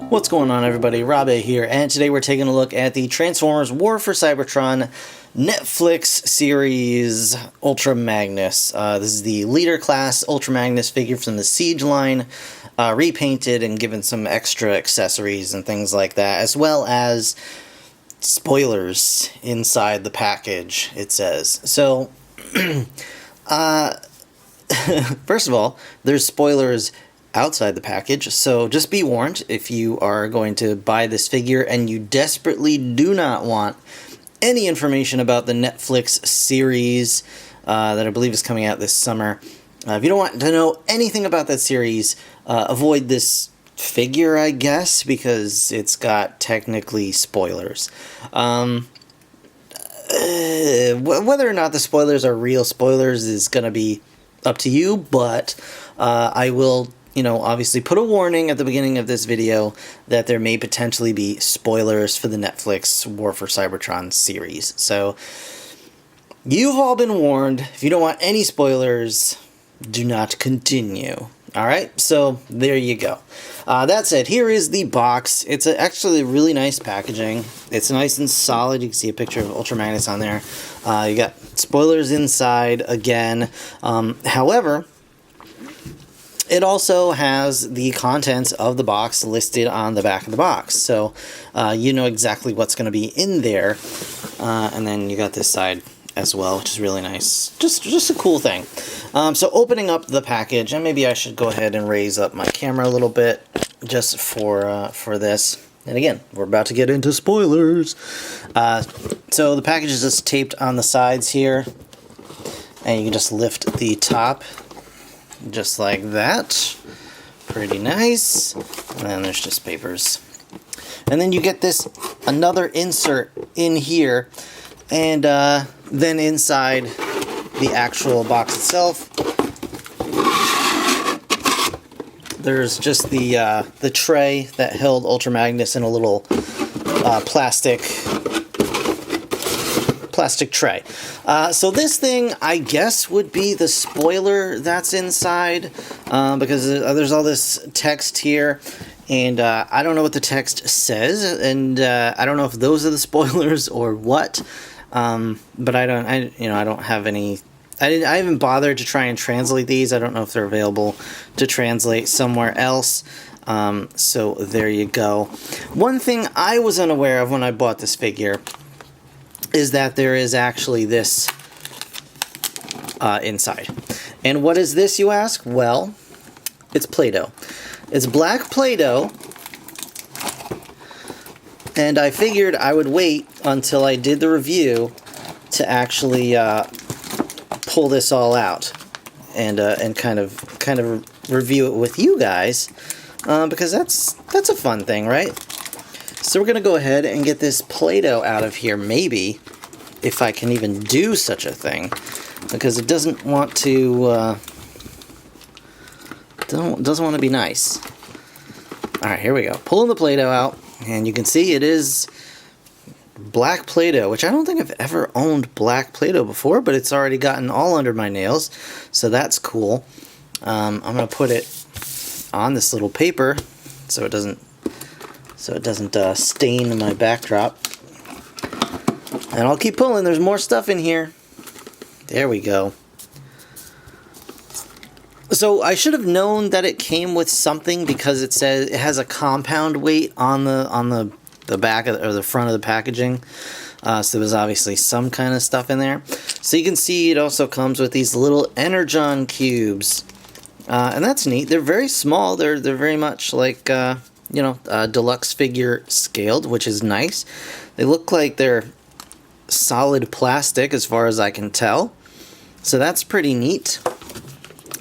What's going on, everybody? Rob-A here, and today we're taking a look at the Transformers War for Cybertron Netflix series Ultra Magnus. This is the Leader Class Ultra Magnus figure from the Siege line, repainted and given some extra accessories and things like that, as well as spoilers inside the package, it says. So, first of all, there's spoilers outside the package, so just be warned if you are going to buy this figure and you desperately do not want any information about the Netflix series that I believe is coming out this summer. If you don't want to know anything about that series, avoid this figure, I guess, because it's got technically spoilers. Whether or not the spoilers are real spoilers is going to be up to you, but I will, obviously put a warning at the beginning of this video that there may potentially be spoilers for the Netflix War for Cybertron series. So, you've all been warned. If you don't want any spoilers, do not continue. Alright, so there you go. That said, here is the box. It's actually really nice packaging. It's nice and solid. You can see a picture of Ultra Magnus on there. You got spoilers inside again. However, it also has the contents of the box listed on the back of the box. So you know exactly what's going to be in there. And then you got this side as well, which is really nice. Just a cool thing. So opening up the package, and maybe I should go ahead and raise up my camera a little bit just for this. And again, we're about to get into spoilers. So the package is just taped on the sides here, and you can just lift the top just like that. Pretty nice. And then there's just papers. And then you get this another insert in here, and then inside the actual box itself, there's just the tray that held Ultra Magnus in a little plastic tray. So this thing, I guess, would be the spoiler that's inside, because there's all this text here, and I don't know what the text says, and I don't know if those are the spoilers or what. But I don't have any. I haven't bothered to try and translate these. I don't know if they're available to translate somewhere else. So there you go. One thing I was unaware of when I bought this figure is that there is actually this inside. And what is this, you ask? Well, it's Play-Doh. It's black Play-Doh. And I figured I would wait until I did the review to actually pull this all out and kind of review it with you guys, because that's a fun thing, right? So we're gonna go ahead and get this Play-Doh out of here, maybe, if I can even do such a thing, because it doesn't want to doesn't want to be nice. All right, here we go. Pulling the Play-Doh out. And you can see it is black Play-Doh, which I don't think I've ever owned black Play-Doh before, but it's already gotten all under my nails, so that's cool. I'm going to put it on this little paper so it doesn't stain my backdrop. And I'll keep pulling. There's more stuff in here. There we go. So I should have known that it came with something, because it says it has a compound weight on the back or the front of the packaging. So there was obviously some kind of stuff in there. So you can see it also comes with these little Energon cubes, and that's neat. They're very small. They're very much like deluxe figure scaled, which is nice. They look like they're solid plastic as far as I can tell. So that's pretty neat.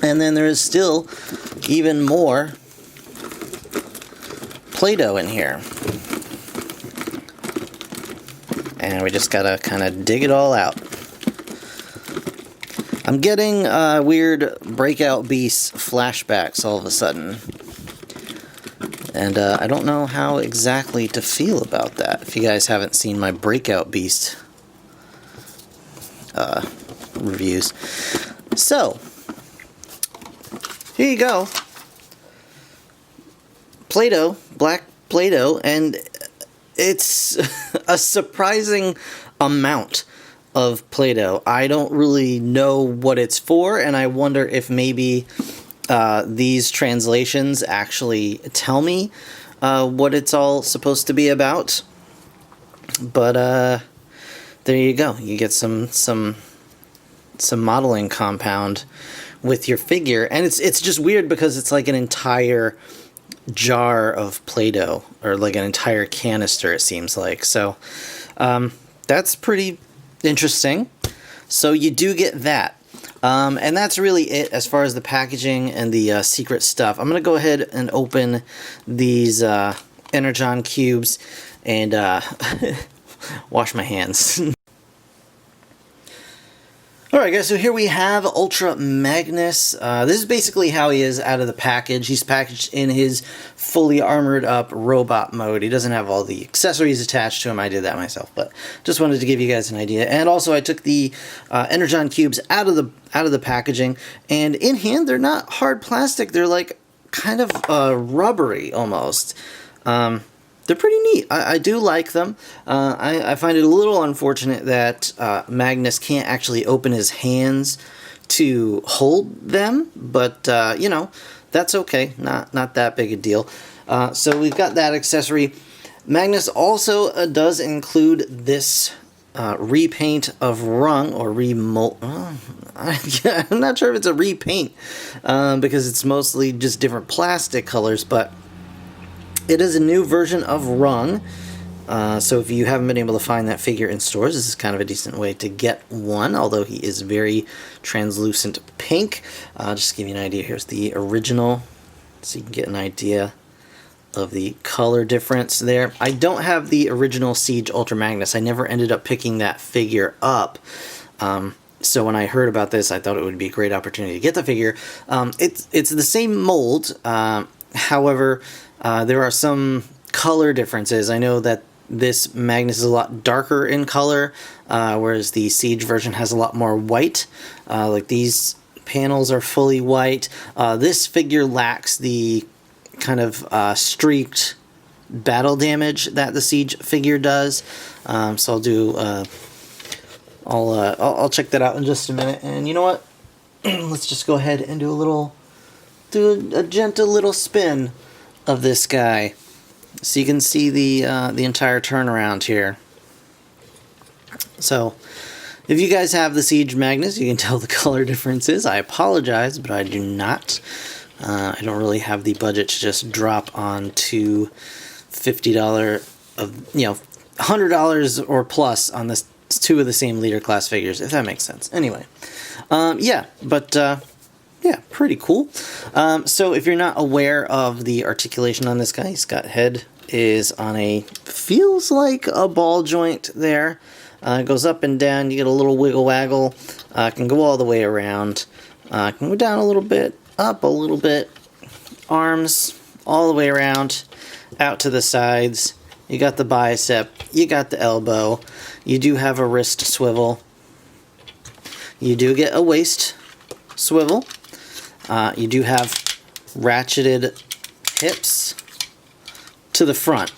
And then there is still even more Play-Doh in here. And we just gotta kind of dig it all out. I'm getting weird Breakout Beast flashbacks all of a sudden. And I don't know how exactly to feel about that. If you guys haven't seen my Breakout Beast reviews. So, here you go. Play-Doh, black Play-Doh, and it's a surprising amount of Play-Doh. I don't really know what it's for, and I wonder if maybe these translations actually tell me what it's all supposed to be about. But there you go. You get some modeling compound with your figure, and it's just weird because it's like an entire jar of Play-Doh, or like an entire canister, it seems like. So that's pretty interesting. So you do get that. And that's really it as far as the packaging and the secret stuff. I'm going to go ahead and open these Energon cubes and wash my hands. Alright guys, so here we have Ultra Magnus. This is basically how he is out of the package. He's packaged in his fully armored up robot mode. He doesn't have all the accessories attached to him. I did that myself, but just wanted to give you guys an idea. And also I took the Energon cubes out of the packaging, and in hand they're not hard plastic. They're like kind of rubbery almost. They're pretty neat. I do like them. I find it a little unfortunate that Magnus can't actually open his hands to hold them, but you know, that's okay. Not that big a deal. So we've got that accessory. Magnus also does include this repaint of Rung, or remold. I'm not sure if it's a repaint because it's mostly just different plastic colors, but it is a new version of Rung, so if you haven't been able to find that figure in stores, this is kind of a decent way to get one, although he is very translucent pink. Just to give you an idea, here's the original, so you can get an idea of the color difference there. I don't have the original Siege Ultra Magnus. I never ended up picking that figure up. So when I heard about this, I thought it would be a great opportunity to get the figure. It's the same mold, however, there are some color differences. I know that this Magnus is a lot darker in color, whereas the Siege version has a lot more white. Like these panels are fully white. This figure lacks the kind of streaked battle damage that the Siege figure does. So I'll do. I'll check that out in just a minute. And you know what? Let's just go ahead and do a gentle little spin of this guy, so you can see the entire turnaround here. So if you guys have the Siege Magnus, you can tell the color differences. I apologize, but I do not. I don't really have the budget to just drop on to $50 of, you know, $100 or plus on this two of the same leader class figures, if that makes sense. Anyway, yeah, but yeah, pretty cool. So if you're not aware of the articulation on this guy, his got head is on a, feels like a ball joint there. It goes up and down, you get a little wiggle waggle, can go all the way around, can go down a little bit, up a little bit, arms all the way around, out to the sides. You got the bicep, you got the elbow, you do have a wrist swivel, you do get a waist swivel. You do have ratcheted hips to the front.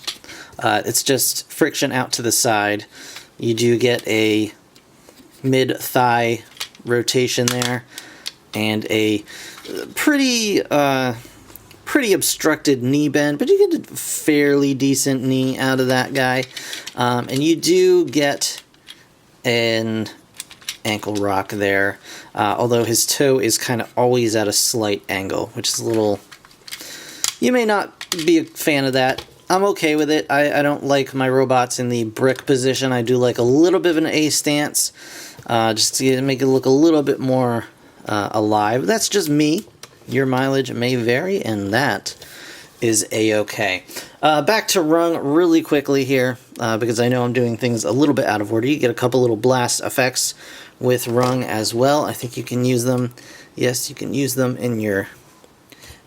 It's just friction out to the side. You do get a mid-thigh rotation there, and a pretty obstructed knee bend, but you get a fairly decent knee out of that guy. And you do get an ankle rock there, although his toe is kind of always at a slight angle, which is a little, you may not be a fan of that. I'm okay with it. I don't like my robots in the brick position. I do like a little bit of an A stance, just to make it look a little bit more alive. That's just me. Your mileage may vary, and that is a-okay. Back to Rung really quickly here, because I know I'm doing things a little bit out of order. You get a couple little blast effects with Rung as well. I think you can use them. Yes, you can use them in your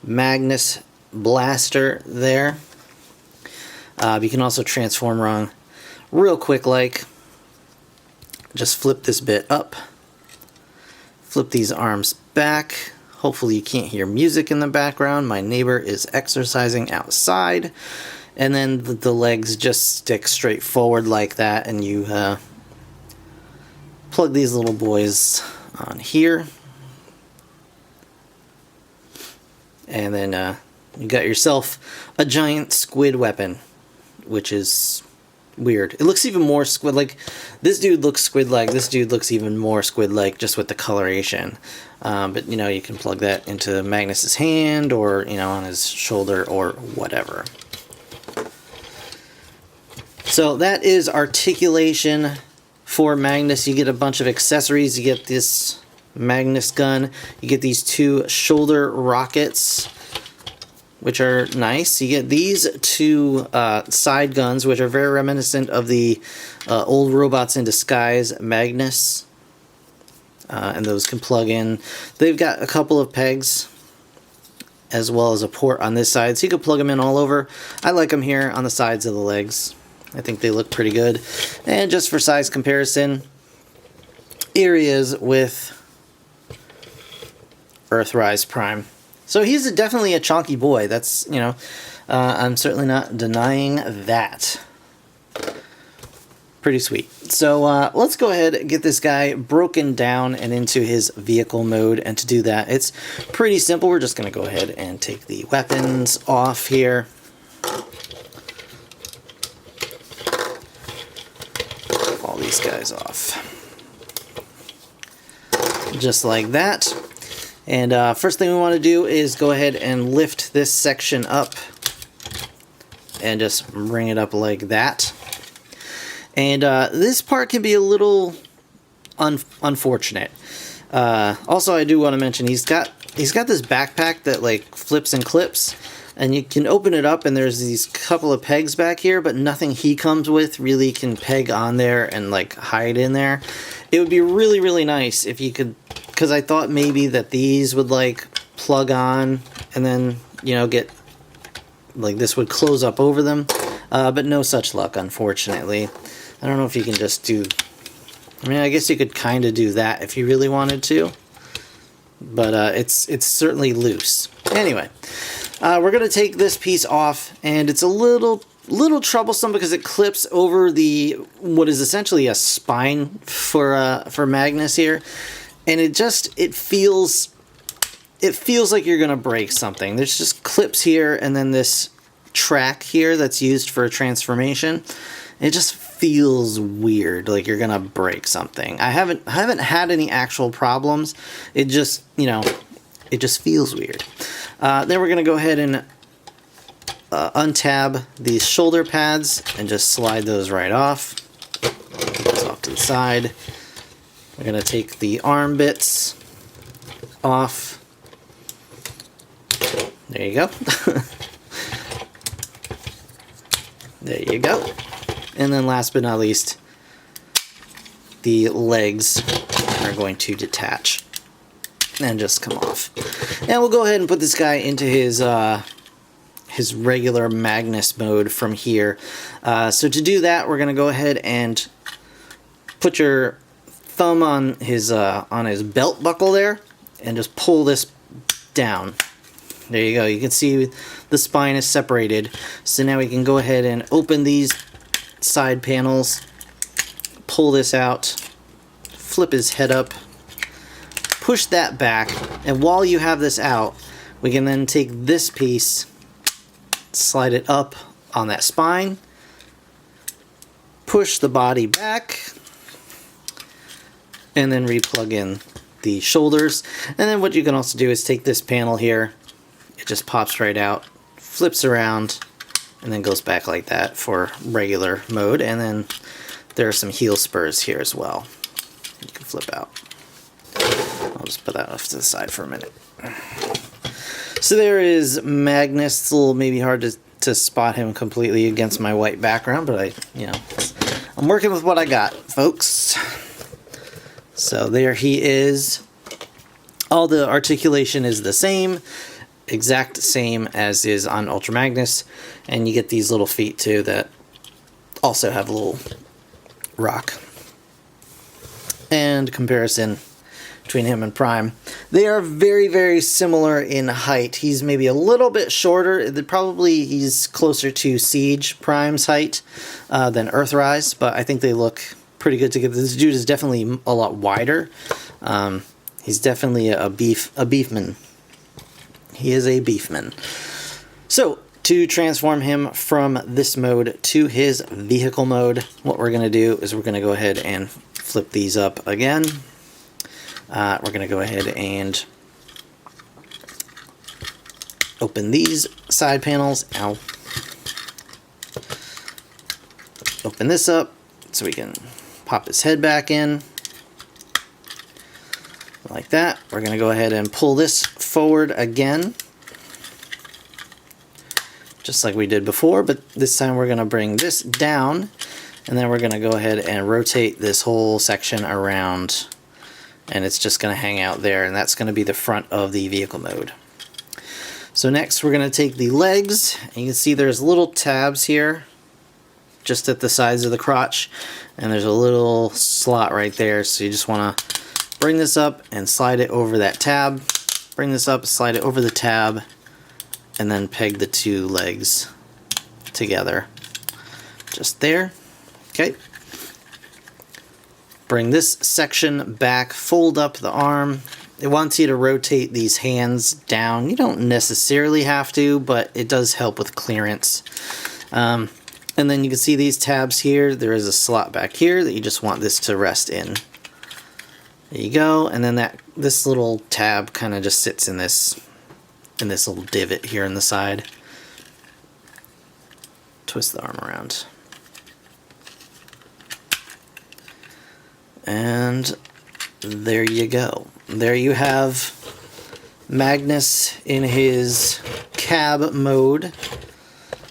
Magnus blaster there. You can also transform wrong real quick, like just flip this bit up, flip these arms back. Hopefully you can't hear music in the background. My neighbor is exercising outside. And then the legs just stick straight forward like that, and you plug these little boys on here. And then you got yourself a giant squid weapon, which is weird. It looks even more squid-like. This dude looks squid-like. This dude looks even more squid-like just with the coloration. But, you know, you can plug that into Magnus's hand or, you know, on his shoulder or whatever. So that is articulation for Magnus. You get a bunch of accessories. You get this Magnus gun. You get these 2 shoulder rockets, which are nice. You get these 2 side guns, which are very reminiscent of the old Robots in Disguise Magnus. And those can plug in. They've got a couple of pegs, as well as a port on this side, so you can plug them in all over. I like them here on the sides of the legs. I think they look pretty good. And just for size comparison, here he is with Earthrise Prime. So he's definitely a chunky boy. That's, you know, I'm certainly not denying that. Pretty sweet. So let's go ahead and get this guy broken down and into his vehicle mode. And to do that, it's pretty simple. We're just going to go ahead and take the weapons off here. All these guys off. Just like that. And first thing we want to do is go ahead and lift this section up and just bring it up like that. And this part can be a little unfortunate. Also, I do want to mention he's got this backpack that like flips and clips, and you can open it up and there's these couple of pegs back here, but nothing he comes with really can peg on there and like hide in there. It would be really, really nice if you could, because I thought maybe that these would like plug on and then, you know, get like this would close up over them, but no such luck, unfortunately. I don't know if you can just do, I mean, I guess you could kind of do that if you really wanted to, but it's certainly loose. Anyway, we're going to take this piece off, and it's a little troublesome because it clips over the, what is essentially a spine for Magnus here, and it feels like you're going to break something. There's just clips here, and then this track here that's used for transformation. It just feels weird, like you're gonna break something. I haven't had any actual problems. It just, you know, it just feels weird. Then we're gonna go ahead and untab these shoulder pads and just slide those right off. Put those off to the side. We're gonna take the arm bits off. There you go. There you go. And then last but not least, the legs are going to detach and just come off. And we'll go ahead and put this guy into his regular Magnus mode from here. So to do that, we're going to go ahead and put your thumb on his belt buckle there and just pull this down. There you go. You can see the spine is separated. So now we can go ahead and open these side panels, pull this out, flip his head up, push that back, and while you have this out, we can then take this piece, slide it up on that spine, push the body back, and then replug in the shoulders. And then what you can also do is take this panel here, it just pops right out, flips around, and then goes back like that for regular mode. And then there are some heel spurs here as well. You can flip out. I'll just put that off to the side for a minute. So there is Magnus. It's a little maybe hard to spot him completely against my white background, but I'm working with what I got, folks. So there he is. All the articulation is the same. exact same as is on Ultra Magnus, and you get these little feet too that also have a little rock. And comparison between him and Prime. They are very, very similar in height. He's maybe a little bit shorter. Probably he's closer to Siege Prime's height than Earthrise, but I think they look pretty good together. This dude is definitely a lot wider. He's definitely a beefman. He is a beefman. So, to transform him from this mode to his vehicle mode, what we're going to do is we're going to go ahead and flip these up again. We're going to go ahead and open these side panels. Ow. Open this up so we can pop his head back in. Like that. We're going to go ahead and pull this forward again. Just like we did before, but this time we're going to bring this down, and then we're going to go ahead and rotate this whole section around, and it's just going to hang out there, and that's going to be the front of the vehicle mode. So next we're going to take the legs, and you can see there's little tabs here just at the sides of the crotch, and there's a little slot right there, so you just want to bring this up and slide it over that tab, bring this up, slide it over the tab, and then peg the two legs together. Just there. Okay. Bring this section back, fold up the arm. It wants you to rotate these hands down. You don't necessarily have to, but it does help with clearance. And then you can see these tabs here. There is a slot back here that you just want this to rest in. There you go. And then this little tab kind of just sits in this little divot here in the side. Twist the arm around. And there you go. There you have Magnus in his cab mode.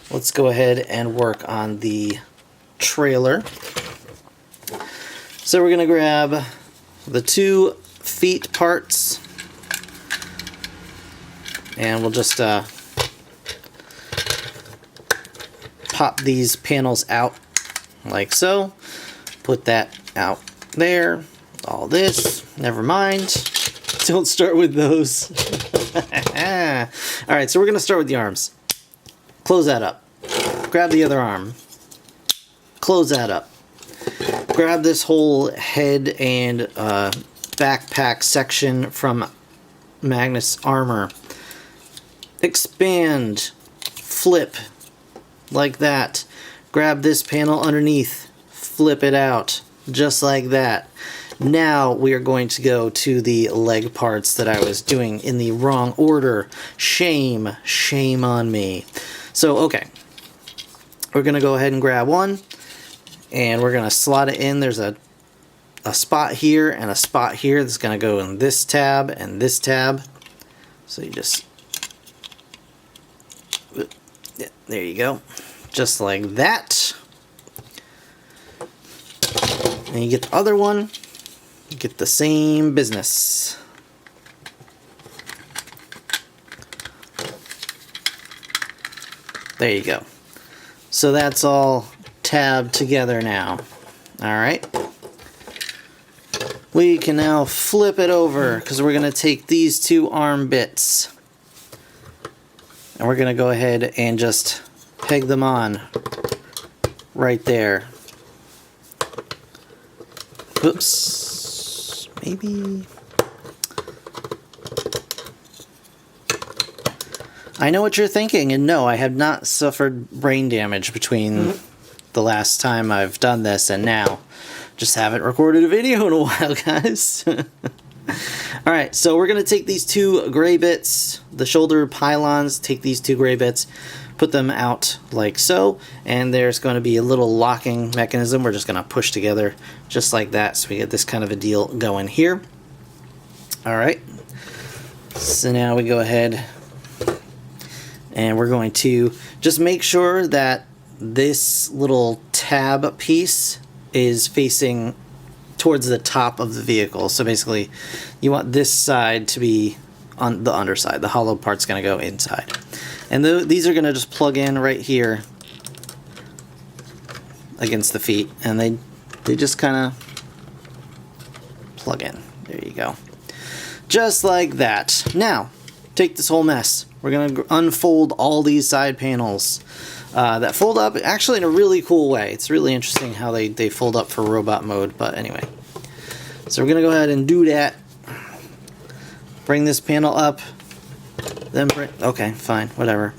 Let's go ahead and work on the trailer. So we're going to grab the 2 feet parts, and we'll just pop these panels out like so. Put that out there. All this, never mind. Don't start with those. Alright, so we're going to start with the arms. Close that up. Grab the other arm. Close that up. Grab this whole head and backpack section from Magnus armor. Expand. Flip. Like that. Grab this panel underneath. Flip it out. Just like that. Now we are going to go to the leg parts that I was doing in the wrong order. Shame. Shame on me. So, okay. We're going to go ahead and grab one. And we're going to slot it in. There's a spot here and a spot here that's going to go in this tab and this tab. So you just... Yeah, there you go. Just like that. And you get the other one. You get the same business. There you go. So that's all tabbed together now. Alright. We can now flip it over because we're going to take these 2 arm bits. And we're going to go ahead and just peg them on right there. Oops. Maybe... I know what you're thinking, and no, I have not suffered brain damage between the last time I've done this and now. Just haven't recorded a video in a while, guys. Alright, so we're going to take these 2 gray bits, the shoulder pylons, take these 2 gray bits, put them out like so, and there's going to be a little locking mechanism. We're just going to push together just like that, so we get this kind of a deal going here. Alright, so now we go ahead and we're going to just make sure that this little tab piece is facing towards the top of the vehicle. So basically, you want this side to be on the underside. The hollow part's going to go inside. And these are going to just plug in right here against the feet, and they just kind of plug in. There you go. Just like that. Now, take this whole mess. We're going to unfold all these side panels that fold up actually in a really cool way. It's really interesting how they fold up for robot mode, but anyway. So we're going to go ahead and do that. Bring this panel up. Then okay, fine, whatever.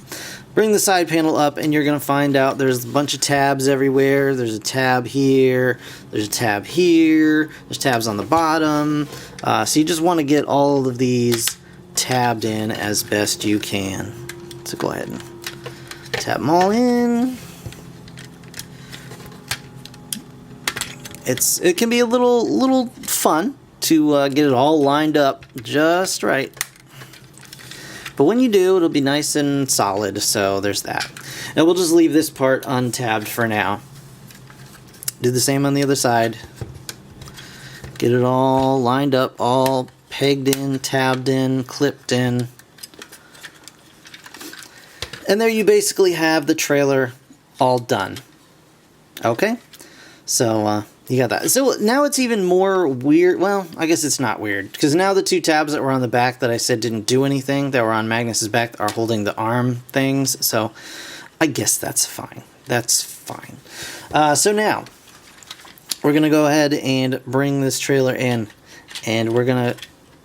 Bring the side panel up, and you're going to find out there's a bunch of tabs everywhere. There's a tab here. There's a tab here. There's tabs on the bottom. So you just want to get all of these tabbed in as best you can. So go ahead and tab them all in. It can be a little fun to get it all lined up just right. But when you do, it'll be nice and solid, so there's that. And we'll just leave this part untabbed for now. Do the same on the other side. Get it all lined up, all pegged in, tabbed in, clipped in. And there you basically have the trailer all done. Okay? So, you got that. So now it's even more weird. Well, I guess it's not weird, because now the two tabs that were on the back that I said didn't do anything, that were on Magnus's back, are holding the arm things. So I guess that's fine. That's fine. So now we're going to go ahead and bring this trailer in, and we're going to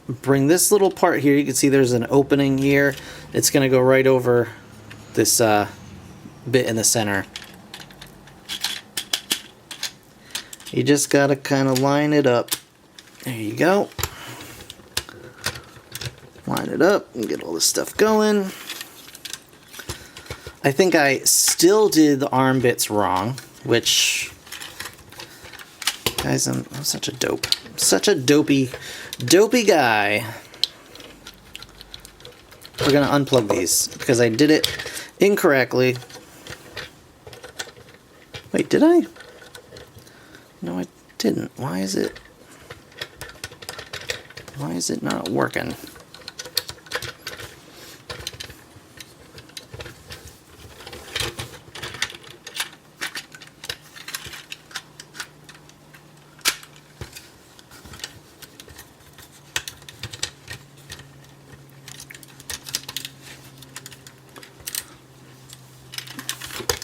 bring this little part here. You can see there's an opening here. It's going to go right over this bit in the center. You just gotta kind of line it up. There you go. Line it up and get all this stuff going. I think I still did the arm bits wrong, which, guys, I'm such a dope. I'm such a dopey guy. We're gonna unplug these because I did it incorrectly. Wait, did I? No, I didn't. Why is it not working?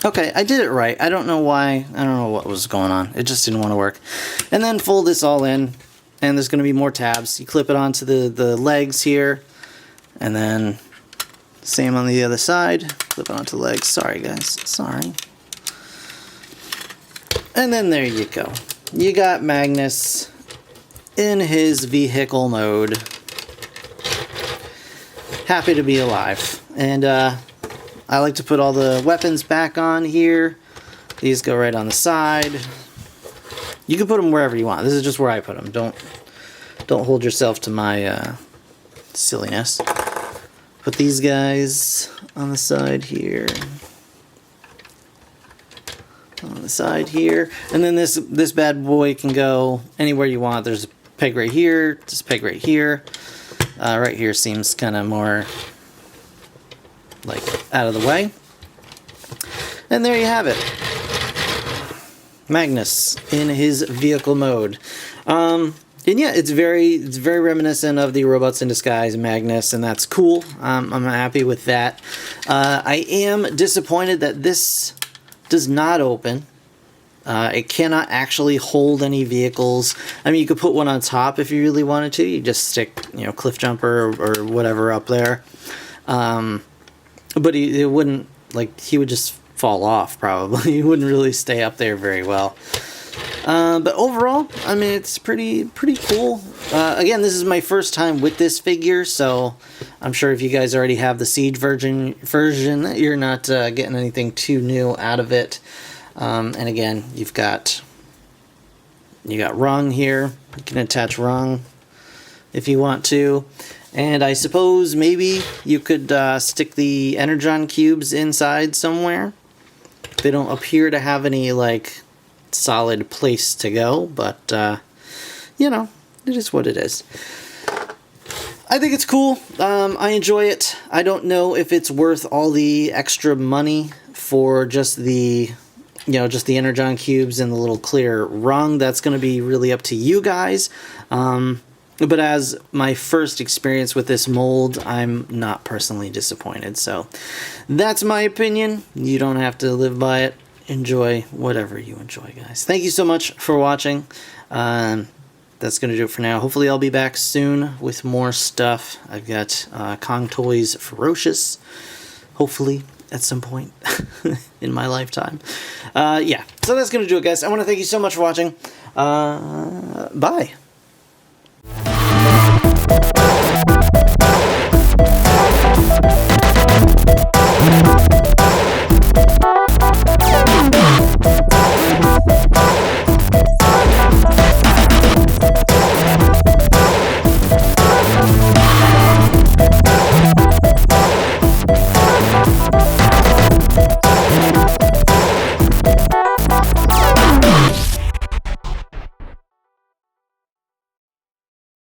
Okay, I did it right. I don't know why. I don't know what was going on. It just didn't want to work. And then fold this all in, and there's going to be more tabs. You clip it onto the legs here, and then same on the other side. Clip it onto the legs. Sorry, guys. Sorry. And then there you go. You got Magnus in his vehicle mode. Happy to be alive. And, I like to put all the weapons back on here. These go right on the side. You can put them wherever you want. This is just where I put them. Don't hold yourself to my silliness. Put these guys on the side here. On the side here. And then this bad boy can go anywhere you want. There's a peg right here. This peg right here. Right here seems kind of more like out of the way. And there you have it. Magnus in his vehicle mode. And yeah, it's very reminiscent of the Robots in Disguise Magnus, and that's cool. I'm happy with that. I am disappointed that this does not open. It cannot actually hold any vehicles. I mean, you could put one on top if you really wanted to. You just stick, Cliff Jumper or whatever up there. But it wouldn't, he would just fall off, probably. He wouldn't really stay up there very well. But overall, I mean, it's pretty cool. Again, this is my first time with this figure, so I'm sure if you guys already have the Siege version, you're not getting anything too new out of it. And again, you got rung here. You can attach rung if you want to. And I suppose maybe you could stick the Energon cubes inside somewhere. They don't appear to have any, solid place to go, but, it is what it is. I think it's cool. I enjoy it. I don't know if it's worth all the extra money for just the, just the Energon cubes and the little clear rung. That's going to be really up to you guys. But as my first experience with this mold, I'm not personally disappointed. So that's my opinion. You don't have to live by it. Enjoy whatever you enjoy, guys. Thank you so much for watching. That's going to do it for now. Hopefully I'll be back soon with more stuff. I've got Kong Toys Ferocious, hopefully, at some point in my lifetime. Yeah, so that's going to do it, guys. I want to thank you so much for watching. Bye.